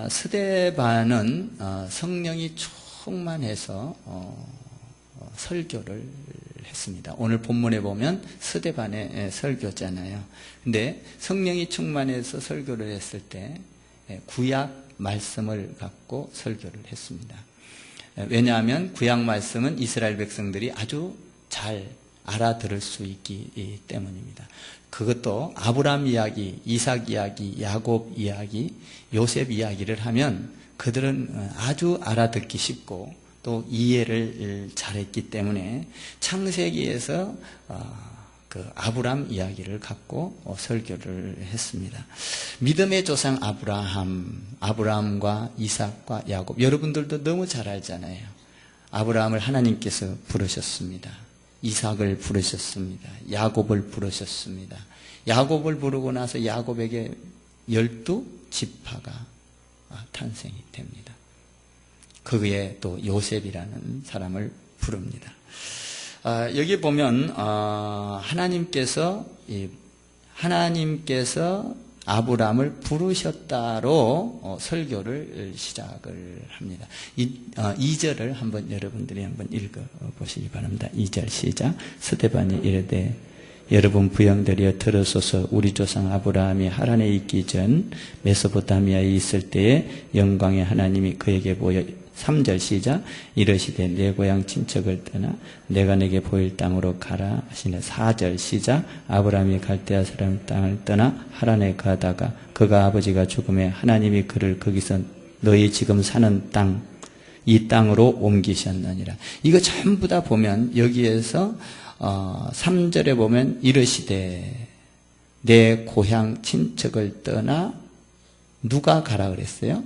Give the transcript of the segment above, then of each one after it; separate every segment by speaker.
Speaker 1: 스데반은 성령이 충만해서 설교를 했습니다. 오늘 본문에 보면 스데반의 설교잖아요. 근데 성령이 충만해서 설교를 했을 때 구약 말씀을 갖고 설교를 했습니다. 왜냐하면 구약 말씀은 이스라엘 백성들이 아주 잘 알아들을 수 있기 때문입니다. 그것도 아브라함 이야기, 이삭 이야기, 야곱 이야기, 요셉 이야기를 하면 그들은 아주 알아듣기 쉽고 또 이해를 잘했기 때문에 창세기에서 그 아브라함 이야기를 갖고 설교를 했습니다. 믿음의 조상 아브라함과 이삭과 야곱, 여러분들도 너무 잘 알잖아요. 아브라함을 하나님께서 부르셨습니다. 이삭을 부르셨습니다. 야곱을 부르셨습니다. 야곱을 부르고 나서 야곱에게 12지파가 탄생이 됩니다. 거기에 또 요셉이라는 사람을 부릅니다. 여기 보면 하나님께서 아브라함을 부르셨다로 설교를 시작을 합니다. 2절을 한번 여러분들이 한번 읽어보시기 바랍니다. 2절 시작. 스데반이 이르되 여러분 부형들이여 들으소서. 우리 조상 아브라함이 하란에 있기 전 메소포타미아에 있을 때에 영광의 하나님이 그에게 보여 3절 시작. 이르시되 내 고향 친척을 떠나 내가 내게 보일 땅으로 가라 하시네. 4절 시작. 아브라함이 갈대아 사람 땅을 떠나 하란에 가다가 그가 아버지가 죽음에 하나님이 그를 거기서 너희 지금 사는 땅 이 땅으로 옮기셨느니라. 이거 전부 다 보면 여기에서 3절에 보면 이르시되 내 고향 친척을 떠나 누가 가라 그랬어요?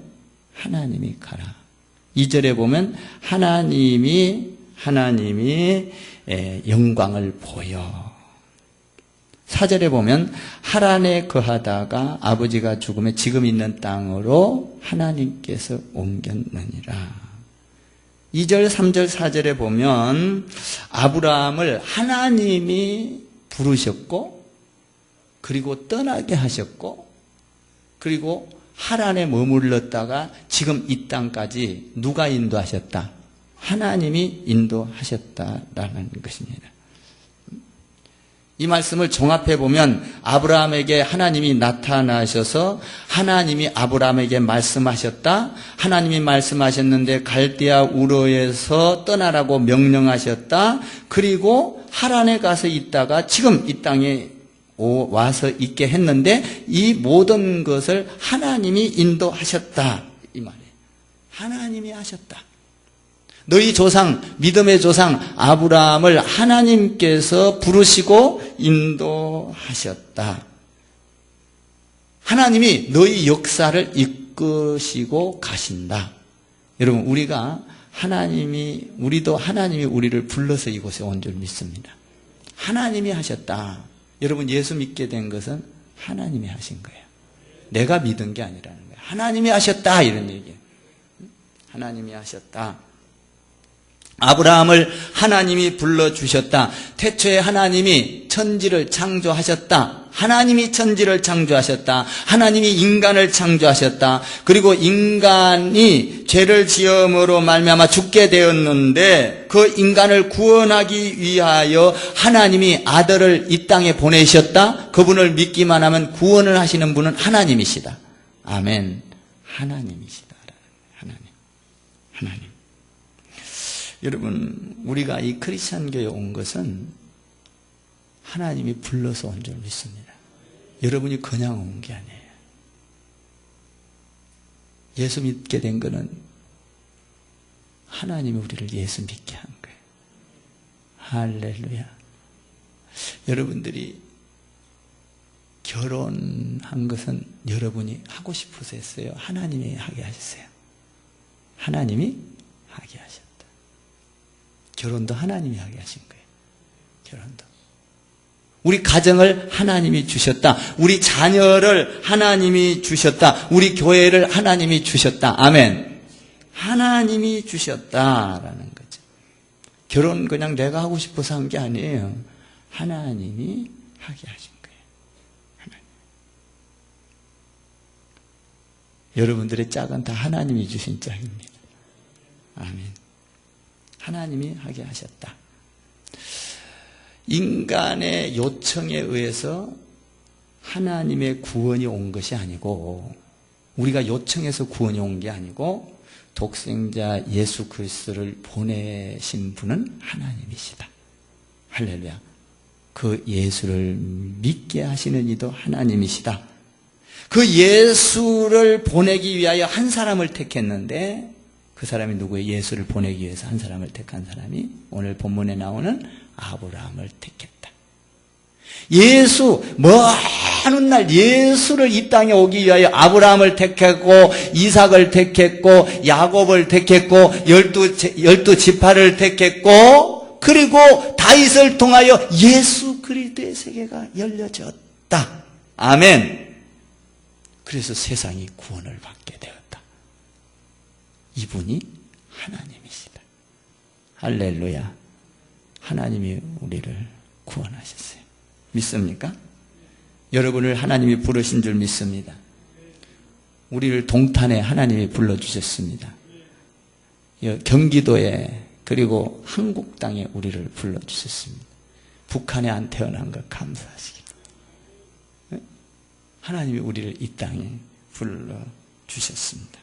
Speaker 1: 하나님이 가라. 2절에 보면 하나님이 영광을 보여. 4절에 보면 하란에 거하다가 아버지가 죽음에 지금 있는 땅으로 하나님께서 옮겼느니라. 2절, 3절, 4절에 보면 아브라함을 하나님이 부르셨고 그리고 떠나게 하셨고 그리고 하란에 머물렀다가 지금 이 땅까지 누가 인도하셨다? 하나님이 인도하셨다라는 것입니다. 이 말씀을 종합해 보면 아브라함에게 하나님이 나타나셔서 하나님이 아브라함에게 말씀하셨다. 하나님이 말씀하셨는데 갈대아 우르에서 떠나라고 명령하셨다. 그리고 하란에 가서 있다가 지금 이 땅에 와서 있게 했는데 이 모든 것을 하나님이 인도하셨다. 이 말이에요. 하나님이 하셨다. 너희 조상, 믿음의 조상 아브라함을 하나님께서 부르시고 인도하셨다. 하나님이 너희 역사를 이끄시고 가신다. 여러분, 우리도 하나님이 우리를 불러서 이곳에 온 줄 믿습니다. 하나님이 하셨다. 여러분, 예수 믿게 된 것은 하나님이 하신 거예요. 내가 믿은 게 아니라는 거예요. 하나님이 하셨다. 이런 얘기예요. 하나님이 하셨다. 아브라함을 하나님이 불러주셨다. 태초에 하나님이 천지를 창조하셨다. 하나님이 천지를 창조하셨다. 하나님이 인간을 창조하셨다. 그리고 인간이 죄를 지음으로 말미암아 죽게 되었는데 그 인간을 구원하기 위하여 하나님이 아들을 이 땅에 보내셨다. 그분을 믿기만 하면 구원을 하시는 분은 하나님이시다. 아멘. 하나님이시다. 하나님. 여러분, 우리가 이 크리스찬 교회에 온 것은 하나님이 불러서 온 줄 믿습니다. 여러분이 그냥 온 게 아니에요. 예수 믿게 된 것은 하나님이 우리를 예수 믿게 한 거예요. 할렐루야. 여러분들이 결혼한 것은 여러분이 하고 싶어서 했어요? 하나님이 하게 하셨어요? 하나님이 하게 하셨다. 결혼도 하나님이 하게 하신 거예요. 결혼도. 우리 가정을 하나님이 주셨다. 우리 자녀를 하나님이 주셨다. 우리 교회를 하나님이 주셨다. 아멘. 하나님이 주셨다라는 거죠. 결혼 그냥 내가 하고 싶어서 한 게 아니에요. 하나님이 하게 하신 거예요. 하나님. 여러분들의 짝은 다 하나님이 주신 짝입니다. 아멘. 하나님이 하게 하셨다. 인간의 요청에 의해서 하나님의 구원이 온 것이 아니고, 우리가 요청해서 구원이 온 게 아니고, 독생자 예수 그리스도를 보내신 분은 하나님이시다. 할렐루야. 그 예수를 믿게 하시는 이도 하나님이시다. 그 예수를 보내기 위하여 한 사람을 택했는데, 그 사람이 누구예요? 예수를 보내기 위해서 한 사람을 택한 사람이 오늘 본문에 나오는 아브라함을 택했다. 예수, 먼 날 예수를 이 땅에 오기 위하여 아브라함을 택했고, 이삭을 택했고, 야곱을 택했고, 열두 지파를 택했고, 그리고 다윗을 통하여 예수 그리스도의 세계가 열려졌다. 아멘. 그래서 세상이 구원을 받게 되었다. 이분이 하나님이시다. 할렐루야. 하나님이 우리를 구원하셨어요. 믿습니까? 여러분을 하나님이 부르신 줄 믿습니다. 우리를 동탄에 하나님이 불러주셨습니다. 경기도에, 그리고 한국 땅에 우리를 불러주셨습니다. 북한에 안 태어난 것 감사하시기 바랍니다. 하나님이 우리를 이 땅에 불러주셨습니다.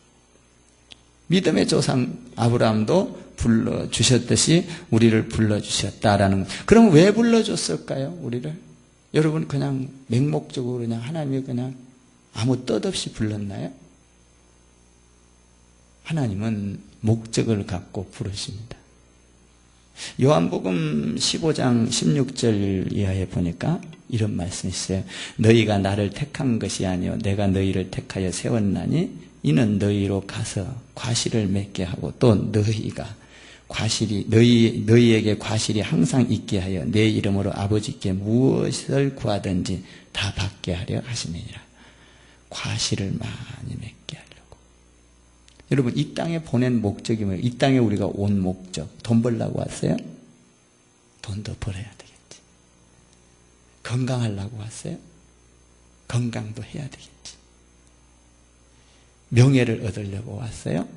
Speaker 1: 믿음의 조상 아브라함도 불러주셨듯이 우리를 불러주셨다라는 것. 그럼 왜 불러줬을까요? 우리를? 여러분 그냥 맹목적으로 그냥 하나님이 그냥 아무 뜻 없이 불렀나요? 하나님은 목적을 갖고 부르십니다. 요한복음 15장 16절 이하에 보니까 이런 말씀이 있어요. 너희가 나를 택한 것이 아니요 내가 너희를 택하여 세웠나니 이는 너희로 가서 과실을 맺게 하고 또 너희가 과실이 너희에게 과실이 항상 있게 하여 내 이름으로 아버지께 무엇을 구하든지 다 받게 하려 하시느니라. 과실을 많이 맺게 하려고. 여러분 이 땅에 보낸 목적이 뭐예요? 이 땅에 우리가 온 목적, 돈 벌려고 왔어요? 돈도 벌어야 되겠지. 건강하려고 왔어요? 건강도 해야 되겠지. 명예를 얻으려고 왔어요?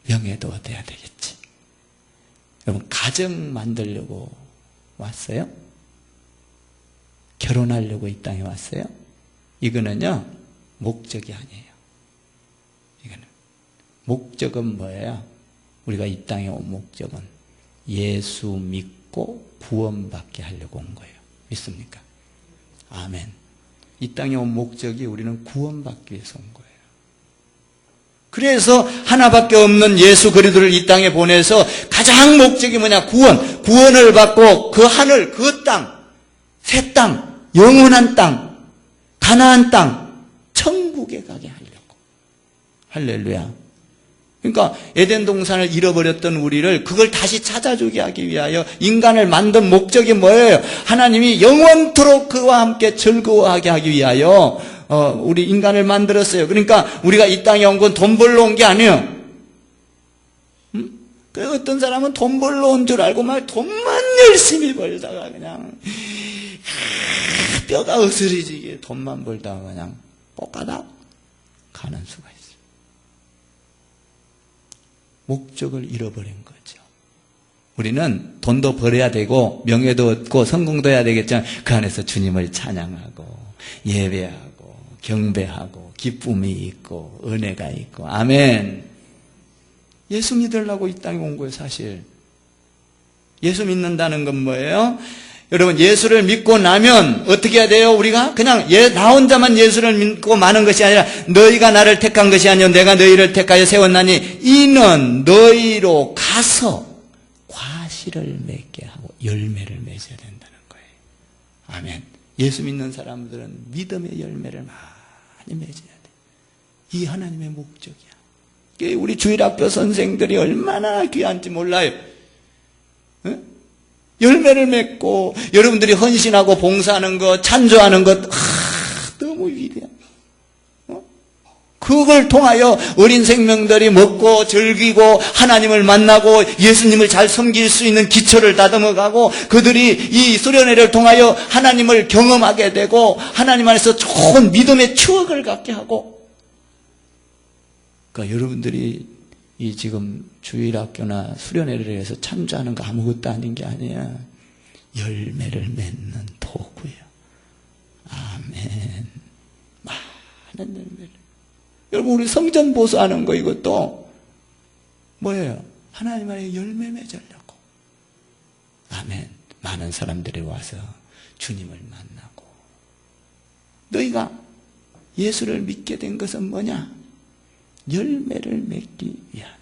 Speaker 1: 명예도 얻어야 되겠지. 여러분 가정 만들려고 왔어요? 결혼하려고 이 땅에 왔어요? 이거는요 목적이 아니에요. 이거는 목적은 뭐예요? 우리가 이 땅에 온 목적은 예수 믿고 구원받게 하려고 온 거예요. 믿습니까? 아멘. 이 땅에 온 목적이 우리는 구원받기 위해서 온 거예요. 그래서 하나밖에 없는 예수 그리스도를 이 땅에 보내서 가장 목적이 뭐냐? 구원. 구원을 받고 그 하늘, 그 땅, 새 땅, 영원한 땅, 가나안 땅, 천국에 가게 하려고. 할렐루야. 그러니까 에덴 동산을 잃어버렸던 우리를 그걸 다시 찾아주게 하기 위하여 인간을 만든 목적이 뭐예요? 하나님이 영원토록 그와 함께 즐거워하게 하기 위하여 우리 인간을 만들었어요. 그러니까 우리가 이 땅에 온 건 돈 벌러 온 게 아니에요. 그 어떤 사람은 돈 벌러 온 줄 알고 막 돈만 열심히 벌다가 그냥 뼈가 으스러지게 돈만 벌다가 그냥 볶아다 가는 수가 있어요. 목적을 잃어버린 거죠. 우리는 돈도 벌어야 되고 명예도 얻고 성공도 해야 되겠지만 그 안에서 주님을 찬양하고 예배하고 경배하고 기쁨이 있고 은혜가 있고 아멘. 예수 믿으려고 이 땅에 온 거예요. 사실 예수 믿는다는 건 뭐예요? 여러분 예수를 믿고 나면 어떻게 해야 돼요? 우리가 그냥 나 혼자만 예수를 믿고 마는 것이 아니라 너희가 나를 택한 것이 아니요 내가 너희를 택하여 세웠나니 이는 너희로 가서 과실을 맺게 하고 열매를 맺어야 된다는 거예요. 아멘. 예수 믿는 사람들은 믿음의 열매를 많이 맺어야 돼. 이 하나님의 목적이야. 우리 주일학교 선생들이 얼마나 귀한지 몰라요. 응? 열매를 맺고 여러분들이 헌신하고 봉사하는 것, 찬조하는 것 너무 위대해. 그걸 통하여 어린 생명들이 먹고 즐기고 하나님을 만나고 예수님을 잘 섬길 수 있는 기초를 다듬어가고 그들이 이 수련회를 통하여 하나님을 경험하게 되고 하나님 안에서 좋은 믿음의 추억을 갖게 하고 그러니까 여러분들이 이 지금 주일학교나 수련회를 해서 참조하는 거 아무것도 아닌 게 아니야. 열매를 맺는 도구예요. 아멘. 많은 열매를. 여러분, 우리 성전 보수하는 거 이것도 뭐예요? 하나님 안에 열매 맺으려고. 아멘. 많은 사람들이 와서 주님을 만나고. 너희가 예수를 믿게 된 것은 뭐냐? 열매를 맺기 위함이라.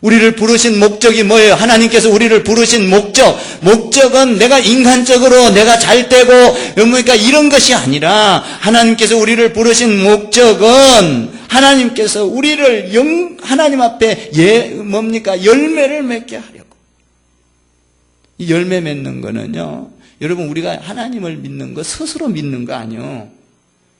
Speaker 1: 우리를 부르신 목적이 뭐예요? 하나님께서 우리를 부르신 목적은 내가 인간적으로 내가 잘 되고 그러니까 이런 것이 아니라 하나님께서 우리를 부르신 목적은 하나님께서 우리를 하나님 앞에 열매를 맺게 하려고. 이 열매 맺는 거는요, 여러분, 우리가 하나님을 믿는 거 스스로 믿는 거 아니에요.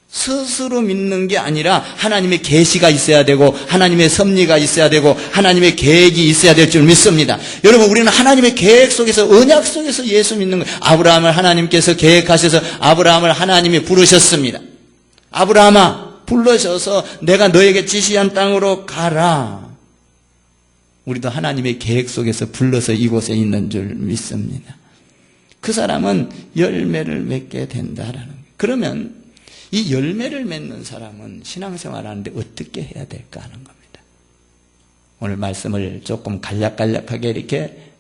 Speaker 1: 스스로 믿는 게 아니라 하나님의 계시가 있어야 되고 하나님의 섭리가 있어야 되고 하나님의 계획이 있어야 될 줄 믿습니다. 여러분, 우리는 하나님의 계획 속에서, 언약 속에서 예수 믿는 거예요. 아브라함을 하나님께서 계획하셔서 아브라함을 하나님이 부르셨습니다. 아브라함아, 불러셔서 내가 너에게 지시한 땅으로 가라. 우리도 하나님의 계획 속에서 불러서 이곳에 있는 줄 믿습니다. 그 사람은 열매를 맺게 된다라는 거예요. 그러면 이 열매를 맺는 사람은 신앙생활 하는데 어떻게 해야 될까 하는 겁니다. 오늘 말씀을 조금 간략간략하게 이렇게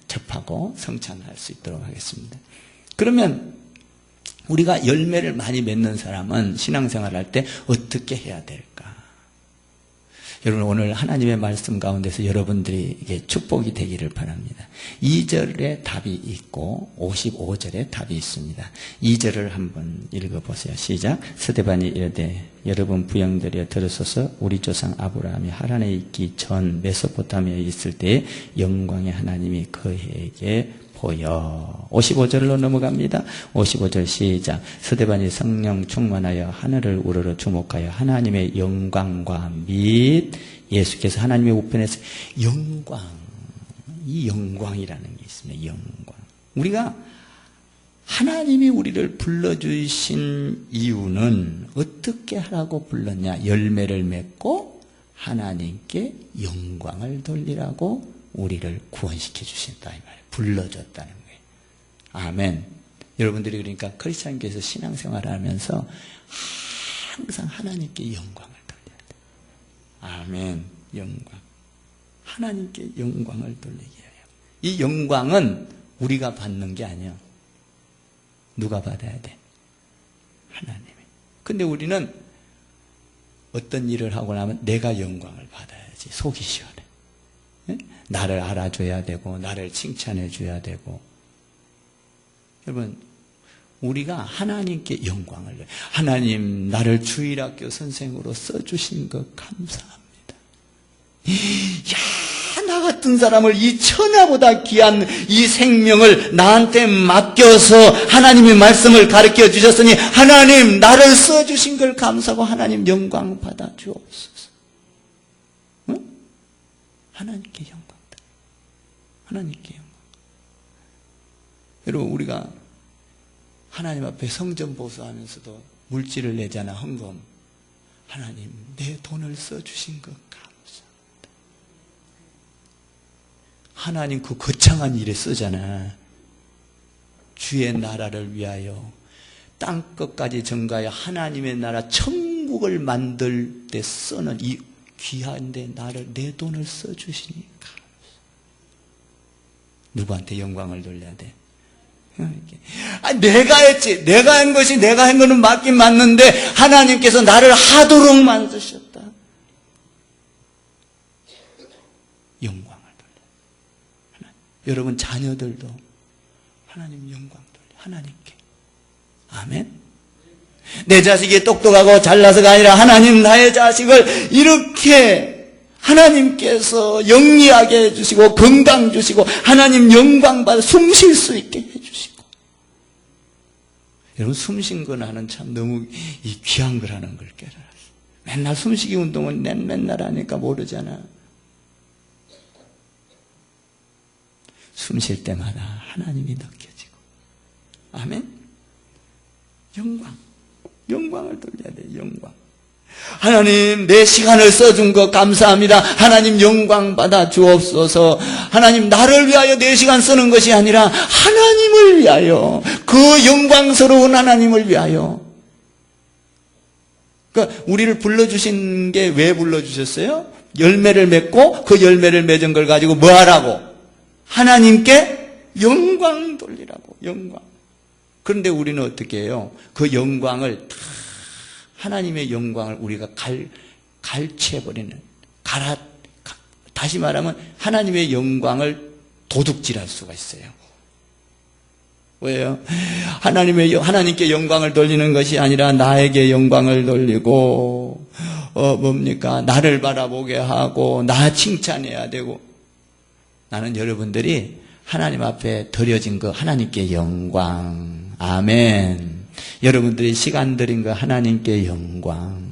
Speaker 1: 접하고 성찬할 수 있도록 하겠습니다. 그러면 우리가 열매를 많이 맺는 사람은 신앙생활 할 때 어떻게 해야 될까? 여러분, 오늘 하나님의 말씀 가운데서 여러분들이 이게 축복이 되기를 바랍니다. 2절에 답이 있고 55절에 답이 있습니다. 2절을 한번 읽어보세요. 시작. 스데반이 이르되 여러분 부형들이여 들으소서. 우리 조상 아브라함이 하란에 있기 전 메소포타미아에 있을 때에 영광의 하나님이 그에게 보여. 55절로 넘어갑니다. 55절 시작. 스데반이 성령 충만하여 하늘을 우러러 주목하여 하나님의 영광과 및 예수께서 하나님의 우편에서 영광, 이 영광이라는 게 있습니다. 영광. 우리가 하나님이 우리를 불러주신 이유는 어떻게 하라고 불렀냐? 열매를 맺고 하나님께 영광을 돌리라고 우리를 구원시켜 주신다 이 말이에요. 불러줬다는 거예요. 아멘. 여러분들이 그러니까 크리스천교에서 신앙생활을 하면서 항상 하나님께 영광을 돌려야 돼요. 아멘. 영광. 하나님께 영광을 돌리게 해요. 이 영광은 우리가 받는 게 아니에요. 누가 받아야 돼? 하나님이. 근데 우리는 어떤 일을 하고 나면 내가 영광을 받아야지. 속이 시원해. 나를 알아줘야 되고 나를 칭찬해 줘야 되고. 여러분, 우리가 하나님께 영광을, 하나님 나를 주일학교 선생으로 써주신 것 감사합니다. 야, 나 같은 사람을 이 천하보다 귀한 이 생명을 나한테 맡겨서 하나님의 말씀을 가르쳐 주셨으니 하나님 나를 써주신 걸 감사하고 하나님 영광 받아 주옵소서. 응? 하나님께 영광. 하나님께 영광. 여러분, 우리가 하나님 앞에 성전 보수하면서도 물질을 내잖아, 헌금. 하나님, 내 돈을 써주신 것 감사합니다. 하나님 그 거창한 일에 쓰잖아. 주의 나라를 위하여 땅끝까지 전가하여 하나님의 나라 천국을 만들 때 쓰는 이 귀한데 나를 내 돈을 써주시니까 누구한테 영광을 돌려야 돼? 내가 했지. 내가 한 것이 내가 한 거는 맞긴 맞는데 하나님께서 나를 하도록 만드셨다. 영광을 돌려. 하나님. 여러분 자녀들도 하나님 영광 돌려. 하나님께. 아멘. 내 자식이 똑똑하고 잘나서가 아니라 하나님 나의 자식을 이렇게 하나님께서 영리하게 해주시고 건강 주시고 하나님 영광 받아 숨 쉴 수 있게 해주시고. 여러분, 숨쉰 거 나는 참 너무 이 귀한 거라는 걸 깨달았어요. 맨날 숨쉬기 운동을 맨날 하니까 모르잖아. 숨 쉴 때마다 하나님이 느껴지고. 아멘. 영광을 돌려야 돼. 영광. 하나님, 내 시간을 써준 것 감사합니다. 하나님 영광 받아 주옵소서. 하나님, 나를 위하여 내 시간 쓰는 것이 아니라 하나님을 위하여, 그 영광스러운 하나님을 위하여. 그러니까 우리를 불러주신 게 왜 불러주셨어요? 열매를 맺고 그 열매를 맺은 걸 가지고 뭐 하라고? 하나님께 영광 돌리라고. 영광. 그런데 우리는 어떻게 해요? 그 영광을 다, 하나님의 영광을 우리가 갈취해버리는, 다시 말하면 하나님의 영광을 도둑질할 수가 있어요. 왜요? 하나님께 영광을 돌리는 것이 아니라 나에게 영광을 돌리고, 뭡니까? 나를 바라보게 하고, 나 칭찬해야 되고. 나는 여러분들이 하나님 앞에 드려진 거 하나님께 영광. 아멘. 여러분들이 시간 들인 거 하나님께 영광.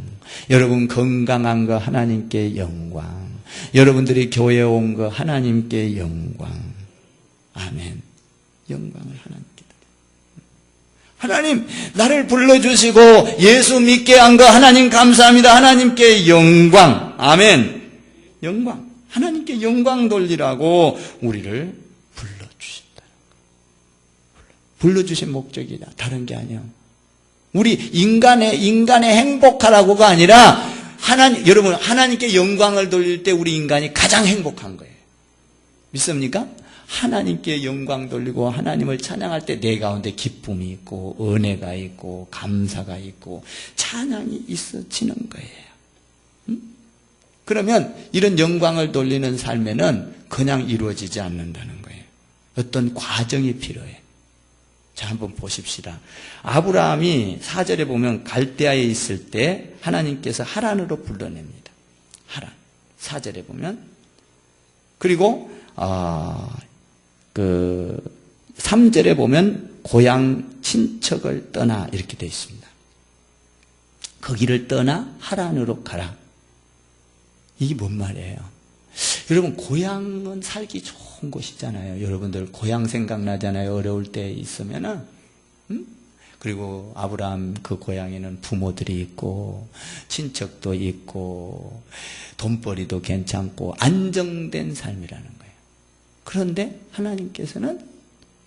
Speaker 1: 여러분 건강한 거 하나님께 영광. 여러분들이 교회에 온 거 하나님께 영광. 아멘. 영광을 하나님께 드려요. 하나님, 나를 불러주시고 예수 믿게 한 거 하나님 감사합니다. 하나님께 영광. 아멘. 영광. 하나님께 영광 돌리라고 우리를 불러주신다. 불러주신 목적이다. 다른 게 아니에요. 우리 인간의 행복하라고가 아니라 여러분, 하나님께 영광을 돌릴 때 우리 인간이 가장 행복한 거예요. 믿습니까? 하나님께 영광 돌리고 하나님을 찬양할 때 내 가운데 기쁨이 있고 은혜가 있고 감사가 있고 찬양이 있어지는 거예요. 그러면 이런 영광을 돌리는 삶에는 그냥 이루어지지 않는다는 거예요. 어떤 과정이 필요해. 자, 한번 보십시다. 아브라함이 4절에 보면 갈대아에 있을 때 하나님께서 하란으로 불러냅니다. 하란. 4절에 보면. 그리고 3절에 보면 고향 친척을 떠나 이렇게 되어 있습니다. 거기를 떠나 하란으로 가라. 이게 뭔 말이에요? 여러분, 고향은 살기 좋은 곳이잖아요. 여러분들 고향 생각나잖아요. 어려울 때 있으면은. 그리고 아브라함 그 고향에는 부모들이 있고 친척도 있고 돈벌이도 괜찮고 안정된 삶이라는 거예요. 그런데 하나님께서는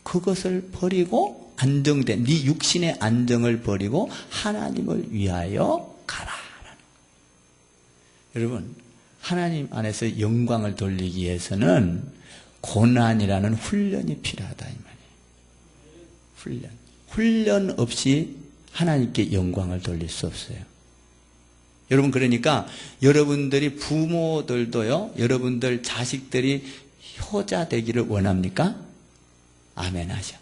Speaker 1: 그것을 버리고 안정된 네 육신의 안정을 버리고 하나님을 위하여 가라라는 거예요. 여러분, 하나님 안에서 영광을 돌리기 위해서는 고난이라는 훈련이 필요하다 이 말이에요. 훈련 없이 하나님께 영광을 돌릴 수 없어요. 여러분, 그러니까 여러분들이 부모들도요, 여러분들 자식들이 효자 되기를 원합니까? 아멘 하셔.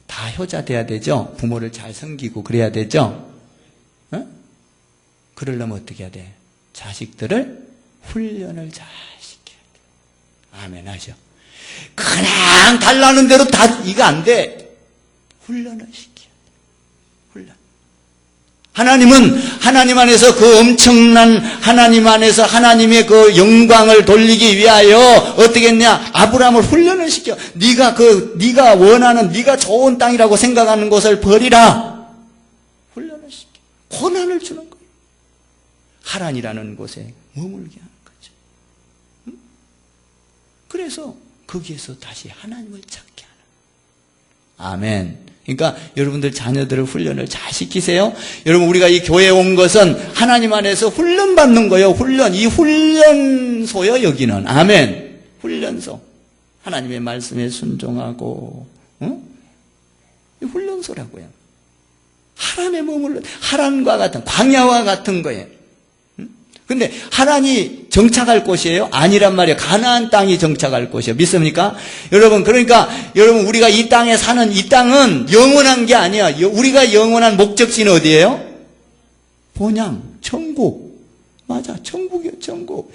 Speaker 1: 다 효자 돼야 되죠? 부모를 잘 섬기고 그래야 되죠? 어? 그러려면 어떻게 해야 돼? 자식들을 훈련을 잘 시켜야 돼. 아멘 하셔. 그냥 달라는 대로 다 이거 안 돼. 훈련을 시켜야 돼. 훈련. 하나님은 하나님 안에서 그 엄청난 하나님 안에서 하나님의 그 영광을 돌리기 위하여 어떻게 했냐? 아브라함을 훈련을 시켜. 네가 원하는 네가 좋은 땅이라고 생각하는 것을 버리라. 훈련을 시켜. 고난을 주는 거예요. 하란이라는 곳에 머물게 하는 거죠. 그래서 거기에서 다시 하나님을 찾게 하는. 아멘. 그러니까 여러분들 자녀들을 훈련을 잘 시키세요. 여러분, 우리가 이 교회에 온 것은 하나님 안에서 훈련받는 거예요. 이 훈련소요, 여기는. 아멘. 훈련소. 하나님의 말씀에 순종하고, 이 훈련소라고요. 하란에 머물러, 하란과 같은, 광야와 같은 거예요. 근데 하란이 정착할 곳이에요? 아니란 말이에요. 가나안 땅이 정착할 곳이에요. 믿습니까? 여러분, 그러니까 여러분, 우리가 이 땅에 사는 이 땅은 영원한 게 아니야. 우리가 영원한 목적지는 어디예요? 본향, 천국. 맞아, 천국이요, 천국.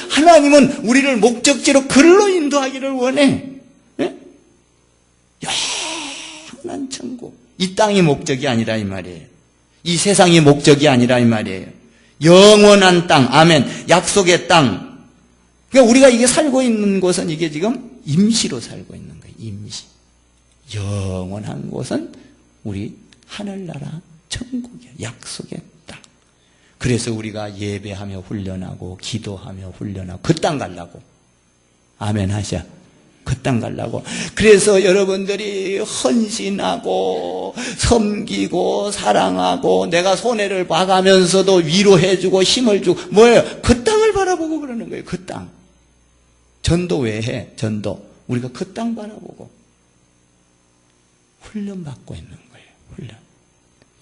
Speaker 1: 하나님은 우리를 목적지로 글로 인도하기를 원해. 네? 영원한 천국. 이 땅이 목적이 아니라 이 말이에요. 이 세상이 목적이 아니라 이 말이에요. 영원한 땅, 아멘. 약속의 땅. 그러니까 우리가 이게 살고 있는 곳은 이게 지금 임시로 살고 있는 거예요. 임시. 영원한 곳은 우리 하늘나라 천국이야. 약속의 땅. 그래서 우리가 예배하며 훈련하고 기도하며 훈련하고 그 땅 가려고. 아멘 하셔. 그 땅 가려고. 그래서 여러분들이 헌신하고 섬기고 사랑하고 내가 손해를 봐가면서도 위로해주고 힘을 주고 뭐예요? 그 땅을 바라보고 그러는 거예요. 그 땅. 전도 왜 해? 전도. 우리가 그 땅 바라보고 훈련받고 있는 거예요. 훈련.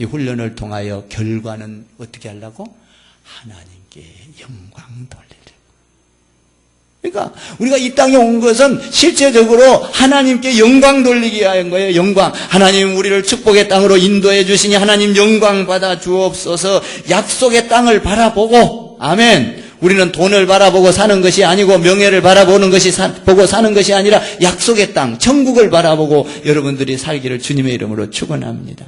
Speaker 1: 이 훈련을 통하여 결과는 어떻게 하려고? 하나님께 영광 돌리려. 그러니까 우리가 이 땅에 온 것은 실제적으로 하나님께 영광 돌리기 위한 거예요. 영광. 하나님 우리를 축복의 땅으로 인도해 주시니 하나님 영광 받아 주옵소서. 약속의 땅을 바라보고 아멘. 우리는 돈을 바라보고 사는 것이 아니고 명예를 바라보는 것이 보고 사는 것이 아니라 약속의 땅, 천국을 바라보고 여러분들이 살기를 주님의 이름으로 축원합니다.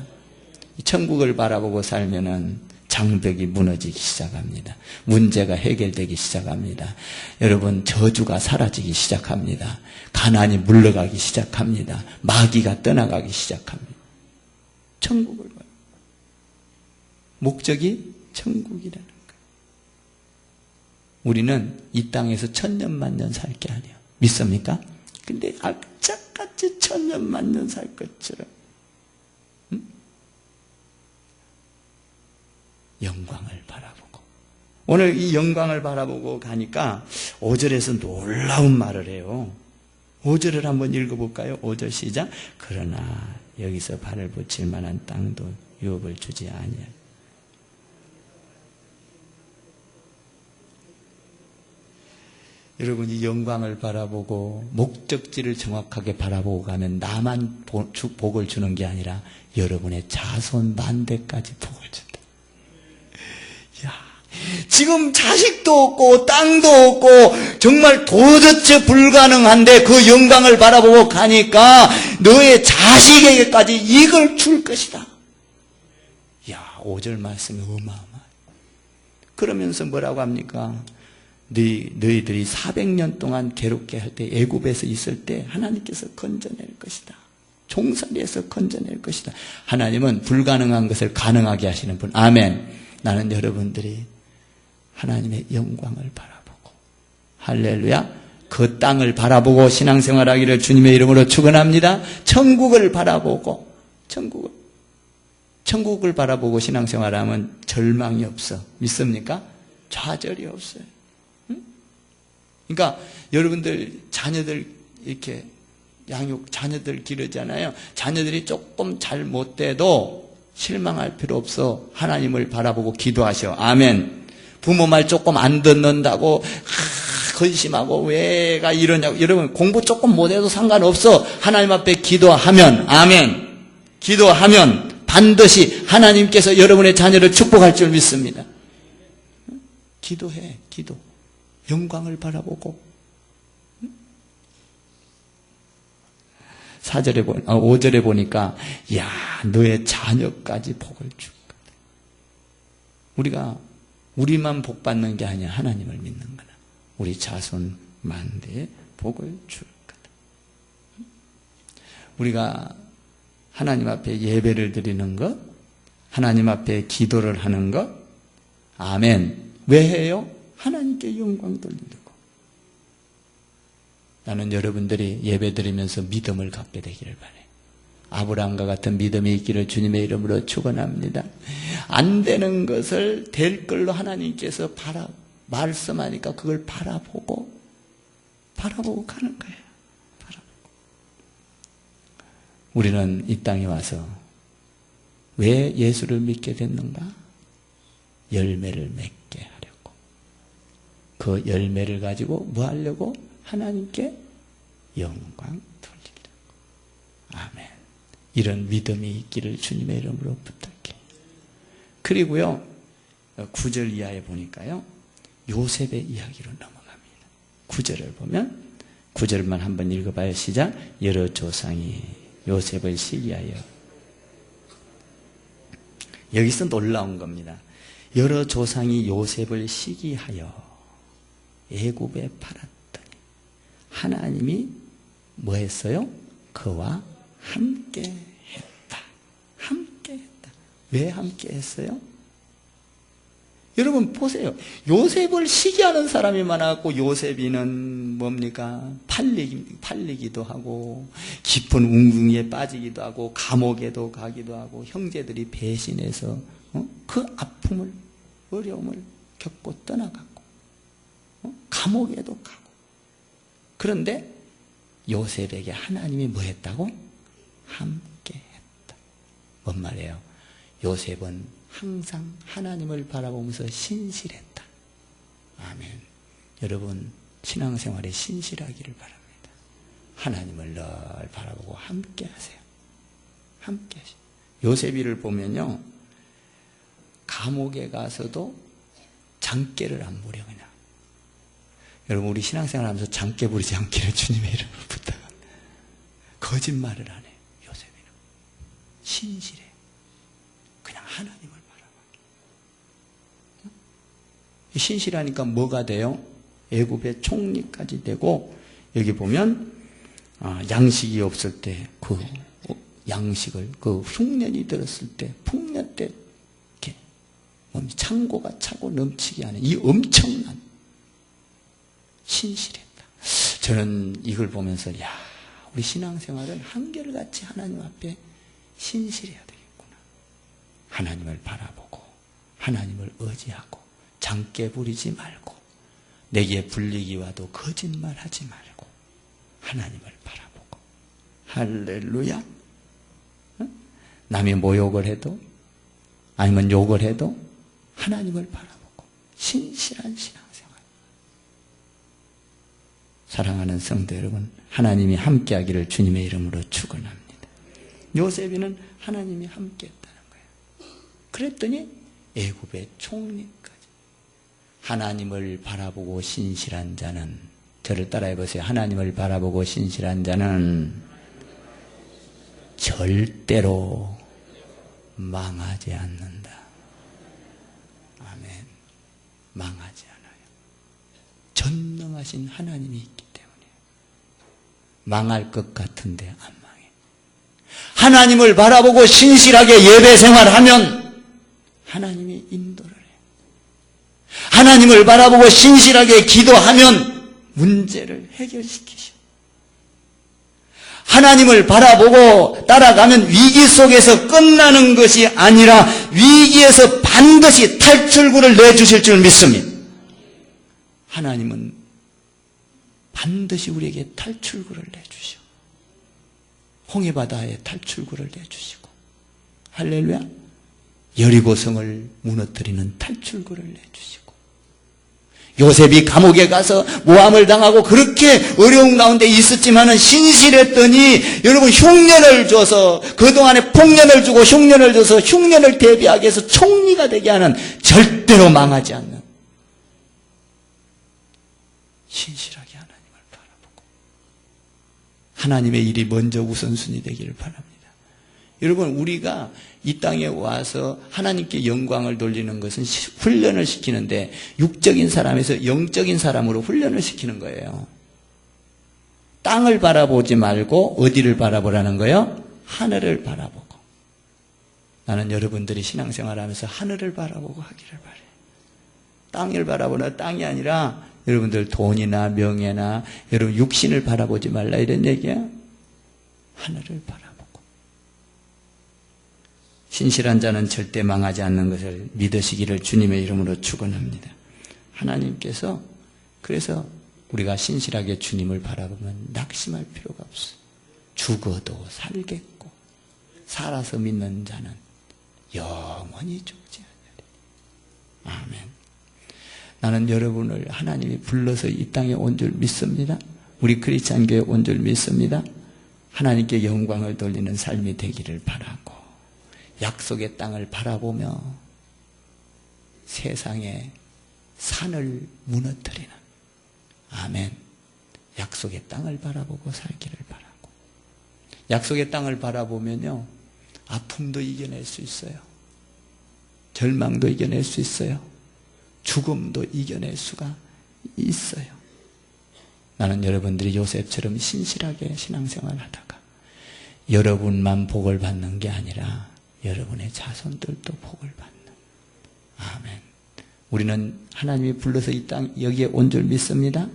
Speaker 1: 천국을 바라보고 살면은 장벽이 무너지기 시작합니다. 문제가 해결되기 시작합니다. 여러분 저주가 사라지기 시작합니다. 가난이 물러가기 시작합니다. 마귀가 떠나가기 시작합니다. 천국을 바라보고 목적이 천국이라는 거예요. 우리는 이 땅에서 천년만년 살 게 아니에요. 믿습니까? 근데 악착같이 천년만년 살 것처럼 영광을 바라보고 오늘 이 영광을 바라보고 가니까 5절에서 놀라운 말을 해요. 5절을 한번 읽어볼까요? 5절 시작. 그러나 여기서 발을 붙일 만한 땅도 유업을 주지 아니하리. 여러분 이 영광을 바라보고 목적지를 정확하게 바라보고 가면 나만 복을 주는 게 아니라 여러분의 자손 만대까지 복을 준다. 야, 지금 자식도 없고 땅도 없고 정말 도저히 불가능한데 그 영광을 바라보고 가니까 너의 자식에게까지 이걸 줄 것이다. 야, 5절 말씀이 어마어마해. 그러면서 뭐라고 합니까? 너희들이 400년 동안 괴롭게 할 때 애굽에서 있을 때 하나님께서 건져낼 것이다. 종살이에서 건져낼 것이다. 하나님은 불가능한 것을 가능하게 하시는 분. 아멘. 나는 여러분들이 하나님의 영광을 바라보고 할렐루야. 그 땅을 바라보고 신앙생활하기를 주님의 이름으로 축원합니다. 천국을 바라보고 천국을 바라보고 신앙생활하면 절망이 없어. 믿습니까? 좌절이 없어요. 그러니까 여러분들 자녀들 이렇게 자녀들 기르잖아요. 자녀들이 조금 잘못돼도 실망할 필요 없어. 하나님을 바라보고 기도하셔. 아멘. 부모 말 조금 안 듣는다고 근심하고 왜가 이러냐고. 여러분 공부 조금 못해도 상관없어. 하나님 앞에 기도하면 아멘. 기도하면 반드시 하나님께서 여러분의 자녀를 축복할 줄 믿습니다. 기도해. 기도. 영광을 바라보고 5절에 보니까 야 너의 자녀까지 복을 줄 거다. 우리가 우리만 복 받는 게 아니야. 하나님을 믿는 거다. 우리 자손 만대에 복을 줄 거다. 우리가 하나님 앞에 예배를 드리는 것, 하나님 앞에 기도를 하는 것, 아멘. 왜 해요? 하나님께 영광 돌리려고. 나는 여러분들이 예배 드리면서 믿음을 갖게 되기를 바라요. 아브라함과 같은 믿음이 있기를 주님의 이름으로 축원합니다. 안 되는 것을 될 걸로 하나님께서 말씀하니까 그걸 바라보고 가는 거예요. 바라보고. 우리는 이 땅에 와서 왜 예수를 믿게 됐는가? 열매를 맺게 하려고. 그 열매를 가지고 뭐 하려고? 하나님께 영광 돌리려고. 아멘. 이런 믿음이 있기를 주님의 이름으로 부탁해. 그리고요 9절 이하에 보니까요 요셉의 이야기로 넘어갑니다. 9절을 보면 9절만 한번 읽어봐요. 시작. 여러 조상이 요셉을 시기하여. 여기서 놀라운 겁니다. 여러 조상이 요셉을 시기하여 애굽에 팔았더니 하나님이 뭐 했어요? 그와 함께 했다. 함께 했다. 왜 함께 했어요? 여러분 보세요. 요셉을 시기하는 사람이 많았고 요셉이는 뭡니까? 팔리기도 하고 깊은 웅궁에 빠지기도 하고 감옥에도 가기도 하고 형제들이 배신해서 그 아픔을 어려움을 겪고 떠나갔고 감옥에도 가고. 그런데 요셉에게 하나님이 뭐 했다고? 함께 했다. 뭔 말이에요? 요셉은 항상 하나님을 바라보면서 신실했다. 아멘. 여러분 신앙생활에 신실하기를 바랍니다. 하나님을 늘 바라보고 함께 하세요. 함께 하세요. 요셉이를 보면요, 감옥에 가서도 장깨를 안 부려. 그냥 여러분 우리 신앙생활 하면서 장깨 부리지 않기를 주님의 이름으로 부탁합니다. 거짓말을 안 해요. 요셉이는 신실해. 그냥 하나님을 바라봐. 신실하니까 뭐가 돼요? 애굽의 총리까지 되고, 여기 보면 양식이 없을 때 그 양식을 그 흉년이 들었을 때 풍년 때 이렇게 창고가 차고 넘치게 하는 이 엄청난 신실했다. 저는 이걸 보면서 야, 우리 신앙생활은 한결같이 하나님 앞에 신실해야 되겠구나. 하나님을 바라보고 하나님을 의지하고 장깨 부리지 말고 내게 불리기 와도 거짓말하지 말고 하나님을 바라보고. 할렐루야. 남이 모욕을 해도 아니면 욕을 해도 하나님을 바라보고 신실한 신앙생활. 사랑하는 성도 여러분, 하나님이 함께하기를 주님의 이름으로 축원합니다. 요셉이는 하나님이 함께했다는 거예요. 그랬더니 애굽의 총리까지. 하나님을 바라보고 신실한 자는, 저를 따라해 보세요. 하나님을 바라보고 신실한 자는 절대로 망하지 않는다. 아멘. 망하지 않아요. 전능하신 하나님이 있기 때문에. 망할 것 같은데 안 망해. 하나님을 바라보고 신실하게 예배 생활하면 하나님이 인도를 해요. 하나님을 바라보고 신실하게 기도하면 문제를 해결시키셔. 하나님을 바라보고 따라가면 위기 속에서 끝나는 것이 아니라 위기에서 반드시 탈출구를 내주실 줄 믿습니다. 하나님은 반드시 우리에게 탈출구를 내주셔. 홍해바다에 탈출구를 내주시고, 할렐루야, 여리고성을 무너뜨리는 탈출구를 내주시고, 요셉이 감옥에 가서 모함을 당하고 그렇게 어려운 가운데 있었지만은 신실했더니 여러분 흉년을 줘서, 그동안에 폭년을 주고 흉년을 줘서 흉년을 대비하기 위해서 총리가 되게 하는, 절대로 망하지 않는 신실하게 하나님을 바라보고 하나님의 일이 먼저 우선순위 되기를 바랍니다. 여러분 우리가 이 땅에 와서 하나님께 영광을 돌리는 것은 훈련을 시키는데, 육적인 사람에서 영적인 사람으로 훈련을 시키는 거예요. 땅을 바라보지 말고 어디를 바라보라는 거예요? 하늘을 바라보고. 나는 여러분들이 신앙생활하면서 하늘을 바라보고 하기를 바라요. 땅을 바라보나 땅이 아니라 여러분들 돈이나 명예나 여러분 육신을 바라보지 말라, 이런 얘기야. 하늘을 바라보고. 신실한 자는 절대 망하지 않는 것을 믿으시기를 주님의 이름으로 축원합니다. 하나님께서, 그래서 우리가 신실하게 주님을 바라보면 낙심할 필요가 없어요. 죽어도 살겠고 살아서 믿는 자는 영원히 죽지 않으리. 아멘. 나는 여러분을 하나님이 불러서 이 땅에 온 줄 믿습니다. 우리 크리스찬 교회에 온 줄 믿습니다. 하나님께 영광을 돌리는 삶이 되기를 바라고, 약속의 땅을 바라보며 세상의 산을 무너뜨리는, 아멘, 약속의 땅을 바라보고 살기를 바라고. 약속의 땅을 바라보면요, 아픔도 이겨낼 수 있어요. 절망도 이겨낼 수 있어요. 죽음도 이겨낼 수가 있어요. 나는 여러분들이 요셉처럼 신실하게 신앙생활 하다가 여러분만 복을 받는 게 아니라 여러분의 자손들도 복을 받는, 아멘, 우리는 하나님이 불러서 이 땅 여기에 온 줄 믿습니다.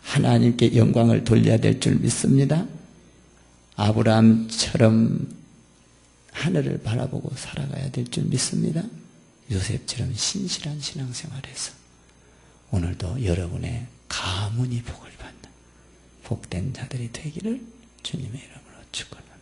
Speaker 1: 하나님께 영광을 돌려야 될 줄 믿습니다. 아브라함처럼 하늘을 바라보고 살아가야 될 줄 믿습니다. 요셉처럼 신실한 신앙생활에서 오늘도 여러분의 가문이 복을 받는 복된 자들이 되기를 주님의 이름으로 축원합니다.